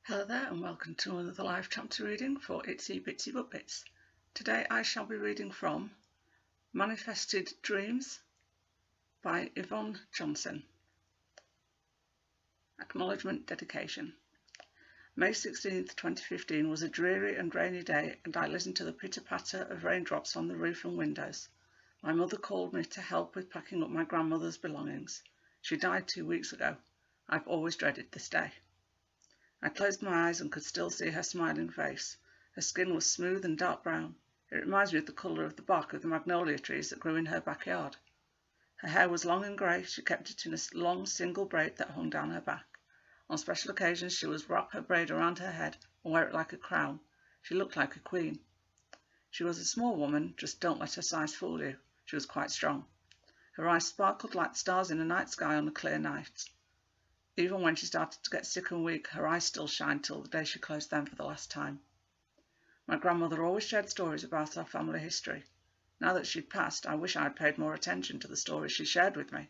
Hello there and welcome to another live chapter reading for Itsy Bitsy Book Bits. Today I shall be reading from Manifested Dreams by Yvonne Johnson. Acknowledgement Dedication. May 16th, 2015 was a dreary and rainy day and I listened to the pitter-patter of raindrops on the roof and windows. My mother called me to help with packing up my grandmother's belongings. She died 2 weeks ago. I've always dreaded this day. I closed my eyes and could still see her smiling face. Her skin was smooth and dark brown. It reminds me of the colour of the bark of the magnolia trees that grew in her backyard. Her hair was long and grey. She kept it in a long single braid that hung down her back. On special occasions she would wrap her braid around her head and wear it like a crown. She looked like a queen. She was a small woman, just don't let her size fool you. She was quite strong. Her eyes sparkled like stars in a night sky on a clear night. Even when she started to get sick and weak, her eyes still shined till the day she closed them for the last time. My grandmother always shared stories about our family history. Now that she'd passed, I wish I'd paid more attention to the stories she shared with me.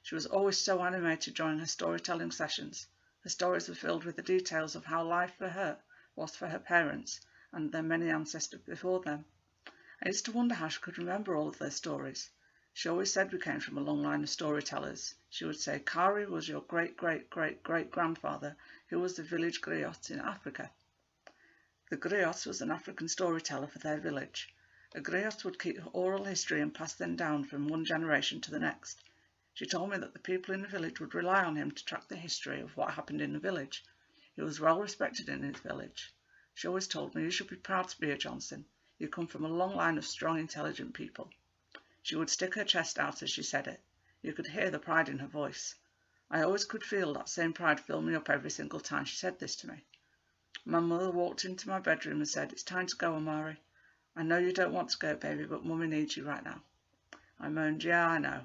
She was always so animated during her storytelling sessions. Her stories were filled with the details of how life for her was for her parents and their many ancestors before them. I used to wonder how she could remember all of their stories. She always said we came from a long line of storytellers. She would say, Kari was your great-great-great-great-grandfather, who was the village griot in Africa. The griot was an African storyteller for their village. A griot would keep oral history and pass them down from one generation to the next. She told me that the people in the village would rely on him to track the history of what happened in the village. He was well respected in his village. She always told me, you should be proud to be a Johnson. You come from a long line of strong, intelligent people. She would stick her chest out as she said it. You could hear the pride in her voice. I always could feel that same pride fill me up every single time she said this to me. My mother walked into my bedroom and said, it's time to go, Amari. I know you don't want to go, baby, but Mummy needs you right now. I moaned, yeah, I know.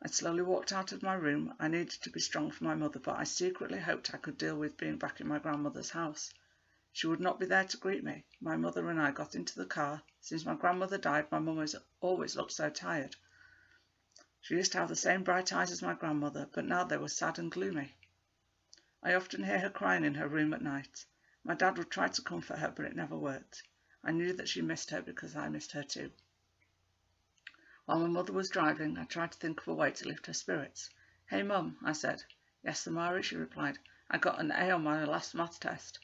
I slowly walked out of my room. I needed to be strong for my mother, but I secretly hoped I could deal with being back in my grandmother's house. She would not be there to greet me. My mother and I got into the car. Since my grandmother died, my mum has always looked so tired. She used to have the same bright eyes as my grandmother, but now they were sad and gloomy. I often hear her crying in her room at night. My dad would try to comfort her, but it never worked. I knew that she missed her because I missed her too. While my mother was driving, I tried to think of a way to lift her spirits. Hey, Mum, I said. Yes, Amari, she replied. I got an A on my last maths test.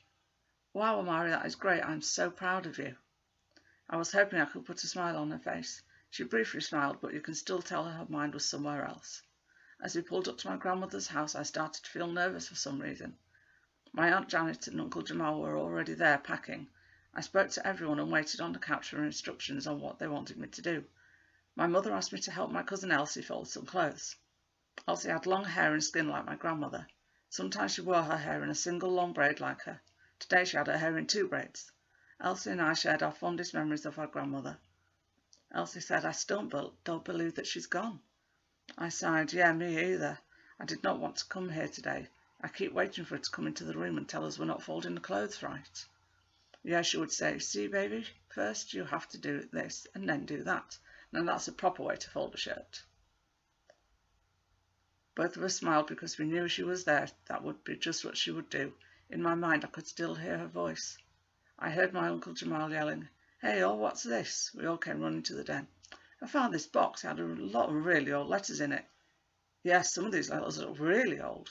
Wow, Amari, that is great. I'm so proud of you. I was hoping I could put a smile on her face. She briefly smiled, but you can still tell her mind was somewhere else. As we pulled up to my grandmother's house, I started to feel nervous for some reason. My Aunt Janet and Uncle Jamal were already there packing. I spoke to everyone and waited on the couch for instructions on what they wanted me to do. My mother asked me to help my cousin Elsie fold some clothes. Elsie had long hair and skin like my grandmother. Sometimes she wore her hair in a single long braid like her. Today she had her hair in 2 braids. Elsie and I shared our fondest memories of our grandmother. Elsie said, I still don't believe that she's gone. I sighed, yeah, me either. I did not want to come here today. I keep waiting for her to come into the room and tell us we're not folding the clothes right. Yeah, she would say, see, baby, first you have to do this and then do that. And that's a proper way to fold a shirt. Both of us smiled because we knew she was there. That would be just what she would do. In my mind, I could still hear her voice. I heard my Uncle Jamal yelling, hey, all, what's this? We all came running to the den. I found this box. It had a lot of really old letters in it. Yes, some of these letters look really old.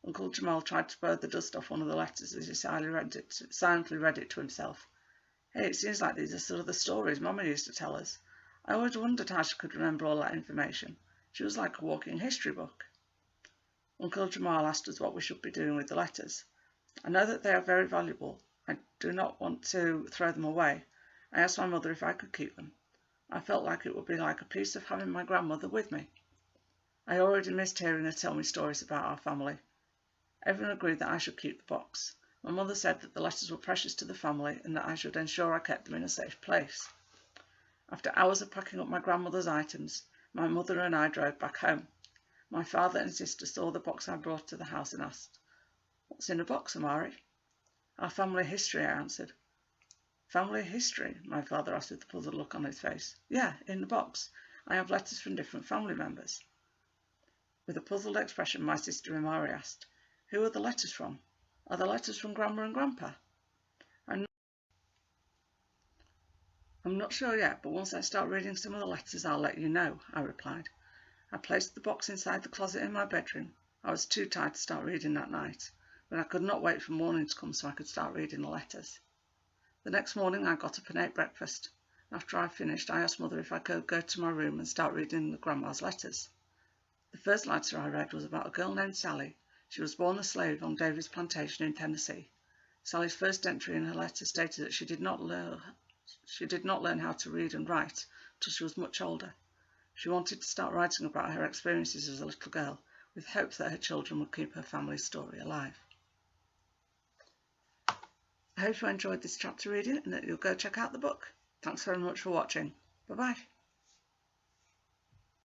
Uncle Jamal tried to blow the dust off one of the letters as he silently read it to himself. Hey, it seems like these are sort of the stories Mama used to tell us. I always wondered how she could remember all that information. She was like a walking history book. Uncle Jamal asked us what we should be doing with the letters. I know that they are very valuable. I do not want to throw them away. I asked my mother if I could keep them. I felt like it would be like a piece of having my grandmother with me. I already missed hearing her tell me stories about our family. Everyone agreed that I should keep the box. My mother said that the letters were precious to the family and that I should ensure I kept them in a safe place. After hours of packing up my grandmother's items, my mother and I drove back home. My father and sister saw the box I brought to the house and asked, what's in the box, Amari? Our family history, I answered. Family history? My father asked with a puzzled look on his face. Yeah, in the box. I have letters from different family members. With a puzzled expression, my sister Amari asked, who are the letters from? Are the letters from Grandma and Grandpa? I'm not sure yet, but once I start reading some of the letters, I'll let you know, I replied. I placed the box inside the closet in my bedroom. I was too tired to start reading that night, but I could not wait for morning to come so I could start reading the letters. The next morning I got up and ate breakfast. After I finished, I asked Mother if I could go to my room and start reading the Grandma's letters. The first letter I read was about a girl named Sally. She was born a slave on David's plantation in Tennessee. Sally's first entry in her letter stated that she did not learn how to read and write until she was much older. She wanted to start writing about her experiences as a little girl, with hopes that her children would keep her family's story alive. I hope you enjoyed this chapter reading and that you'll go check out the book. Thanks very much for watching. Bye bye.